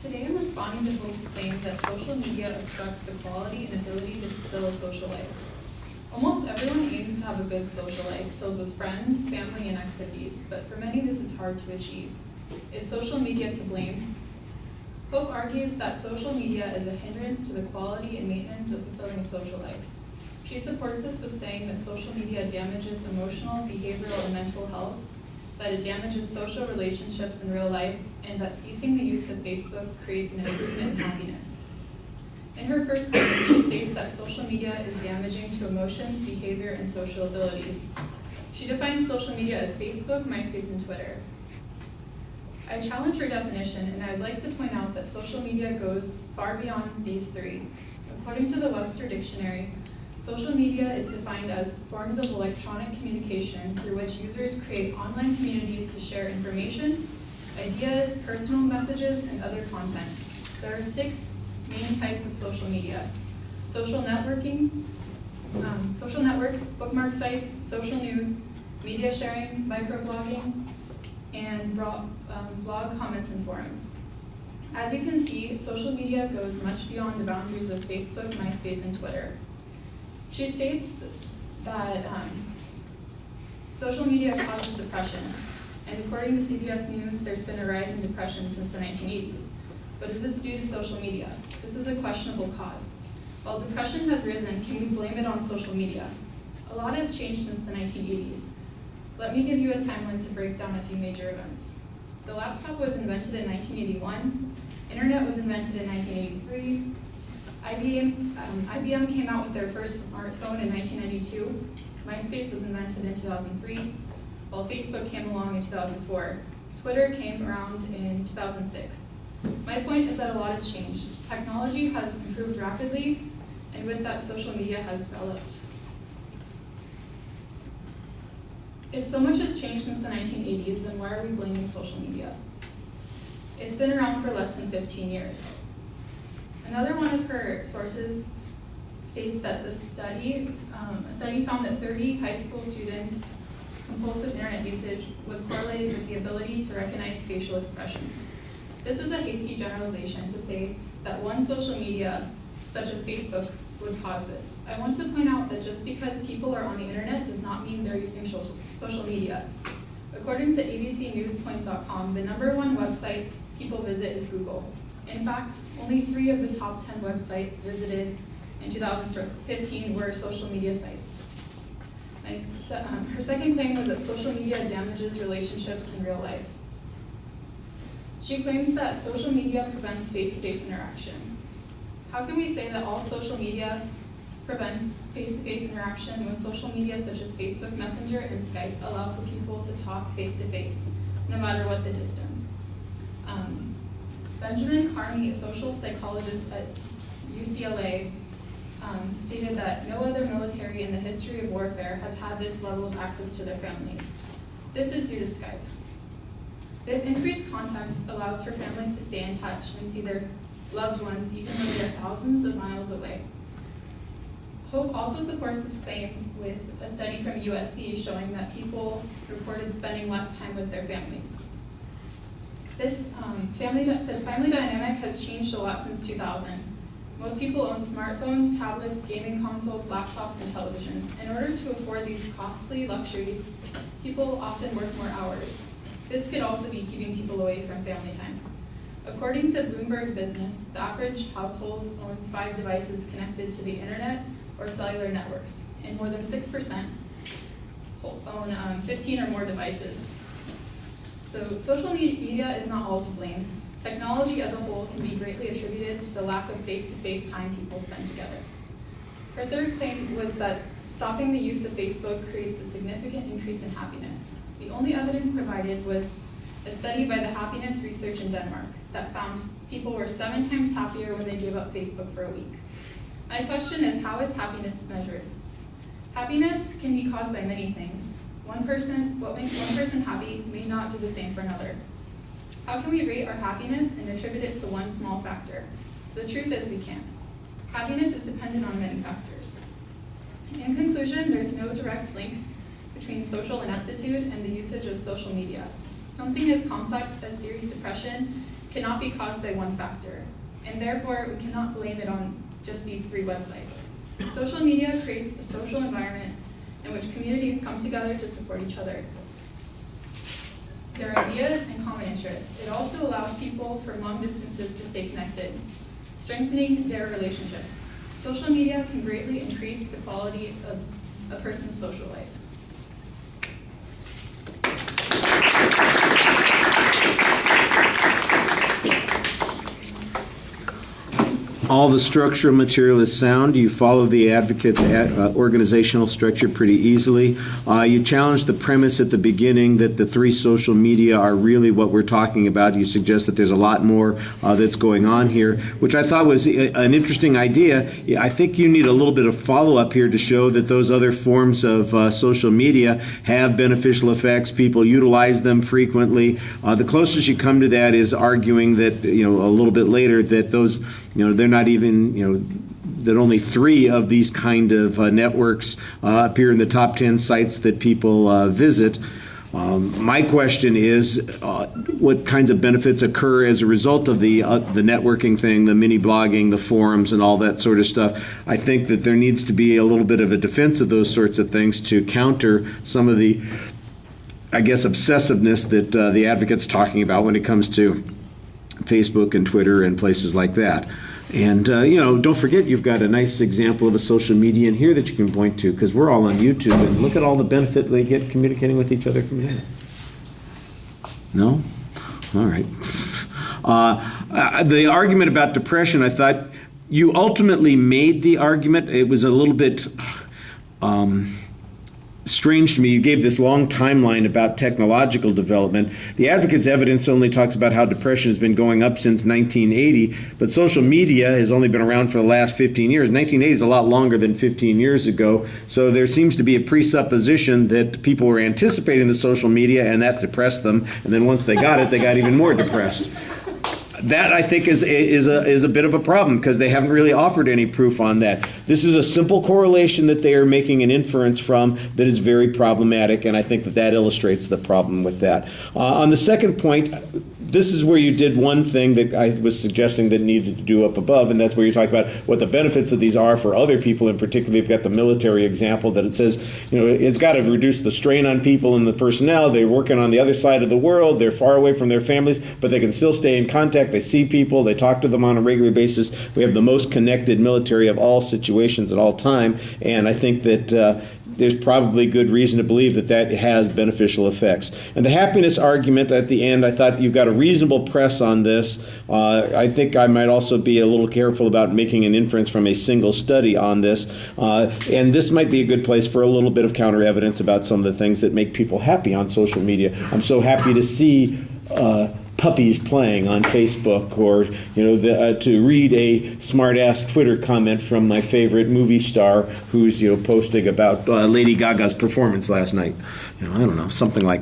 Today I'm responding to folks' claim that social media obstructs the quality and ability to fulfill a social life. Almost everyone aims to have a good social life filled with friends, family, and activities, but for many this is hard to achieve. Is social media to blame? Hope argues that social media is a hindrance to the quality and maintenance of fulfilling a social life. She supports this with saying that social media damages emotional, behavioral, and mental health, that it damages social relationships in real life, and that ceasing the use of Facebook creates an improvement in happiness. In her first statement, she states that social media is damaging to emotions, behavior, and social abilities. She defines social media as Facebook, MySpace, and Twitter. I challenge her definition, and I'd like to point out that social media goes far beyond these three. According to the Webster Dictionary, social media is defined as forms of electronic communication through which users create online communities to share information, ideas, personal messages, and other content. There are 6 main types of social media: social networking, social networks, bookmark sites, social news, media sharing, microblogging, and blog comments and forums. As you can see, social media goes much beyond the boundaries of Facebook, MySpace, and Twitter. She states that social media causes depression, and according to CBS News, there's been a rise in depression since the 1980s. But is this due to social media? This is a questionable cause. While depression has risen, can we blame it on social media? A lot has changed since the 1980s. Let me give you a timeline to break down a few major events. The laptop was invented in 1981, internet was invented in 1983, IBM came out with their first smartphone in 1992, MySpace was invented in 2003, while Facebook came along in 2004. Twitter came around in 2006. My point is that a lot has changed. Technology has improved rapidly, and with that, social media has developed. If so much has changed since the 1980s, then why are we blaming social media? It's been around for less than 15 years. Another one of her sources states that a study found that 30 high school students' compulsive internet usage was correlated with the ability to recognize facial expressions. This is a hasty generalization to say that one social media, such as Facebook, would cause this. I want to point out that just because people are on the internet does not mean they're using social media. According to abcnewspoint.com, the #1 website people visit is Google. In fact, only 3 of the top 10 websites visited in 2015 were social media sites. Her second claim was that social media damages relationships in real life. She claims that social media prevents face-to-face interaction. How can we say that all social media prevents face-to-face interaction when social media such as Facebook Messenger and Skype allow for people to talk face-to-face, no matter what the distance? Benjamin Carney, a social psychologist at UCLA, stated that no other military in the history of warfare has had this level of access to their families. This is due to Skype. This increased contact allows for families to stay in touch and see their loved ones even though they are thousands of miles away. Hope also supports this claim with a study from USC showing that people reported spending less time with their families. The family dynamic has changed a lot since 2000. Most people own smartphones, tablets, gaming consoles, laptops, and televisions. In order to afford these costly luxuries, people often work more hours. This could also be keeping people away from family time. According to Bloomberg Business, the average household owns 5 devices connected to the internet or cellular networks, and more than 6% own 15 or more devices. So social media is not all to blame. Technology as a whole can be greatly attributed to the lack of face-to-face time people spend together. Her third claim was that stopping the use of Facebook creates a significant increase in happiness. The only evidence provided was a study by the Happiness Research in Denmark that found people were 7 times happier when they gave up Facebook for a week. My question is, how is happiness measured? Happiness can be caused by many things. What makes one person happy may not do the same for another. How can we rate our happiness and attribute it to one small factor? The truth is we can't. Happiness is dependent on many factors. In conclusion, there's no direct link between social ineptitude and the usage of social media. Something as complex as serious depression cannot be caused by one factor, and therefore we cannot blame it on just these 3 websites. Social media creates a social environment in which communities come together to support each other. Their ideas and common interests. It also allows people from long distances to stay connected, strengthening their relationships. Social media can greatly increase the quality of a person's social life. All the structural material is sound. You follow the advocate's organizational structure pretty easily. You challenge the premise at the beginning that the 3 social media are really what we're talking about. You suggest that there's a lot more that's going on here, which I thought was an interesting idea. I think you need a little bit of follow-up here to show that those other forms of social media have beneficial effects. People utilize them frequently. The closest you come to that is arguing that, a little bit later, that those, they're not even, that only 3 of these kind of networks appear in the top 10 sites that people visit. My question is, what kinds of benefits occur as a result of the networking thing, the mini blogging, the forums, and all that sort of stuff? I think that there needs to be a little bit of a defense of those sorts of things to counter some of the, obsessiveness that the advocate's talking about when it comes to Facebook and Twitter and places like that. And, don't forget you've got a nice example of a social media in here that you can point to, because we're all on YouTube, and look at all the benefit they get communicating with each other from there. No? All right. The argument about depression, I thought you ultimately made the argument. It was a little bit strange to me. You gave this long timeline about technological development. The advocate's evidence only talks about how depression has been going up since 1980, but social media has only been around for the last 15 years. 1980 is a lot longer than 15 years ago, so there seems to be a presupposition that people were anticipating the social media and that depressed them, and then once they got it, they got even more depressed. That, I think, is a bit of a problem, because they haven't really offered any proof on that. This is a simple correlation that they are making an inference from that is very problematic, and I think that illustrates the problem with that. On the second point, this is where you did one thing that I was suggesting that needed to do up above, and that's where you talk about what the benefits of these are for other people. In particular, you've got the military example that it says, it's got to reduce the strain on people and the personnel. They're working on the other side of the world. They're far away from their families, but they can still stay in contact. They see people. They talk to them on a regular basis. We have the most connected military of all situations at all time, and I think that there's probably good reason to believe that has beneficial effects. And the happiness argument at the end, I thought you've got a reasonable press on this. I think I might also be a little careful about making an inference from a single study on this. And this might be a good place for a little bit of counter evidence about some of the things that make people happy on social media. I'm so happy to see puppies playing on Facebook, or to read a smart-ass Twitter comment from my favorite movie star who's posting about Lady Gaga's performance last night. I don't know, something like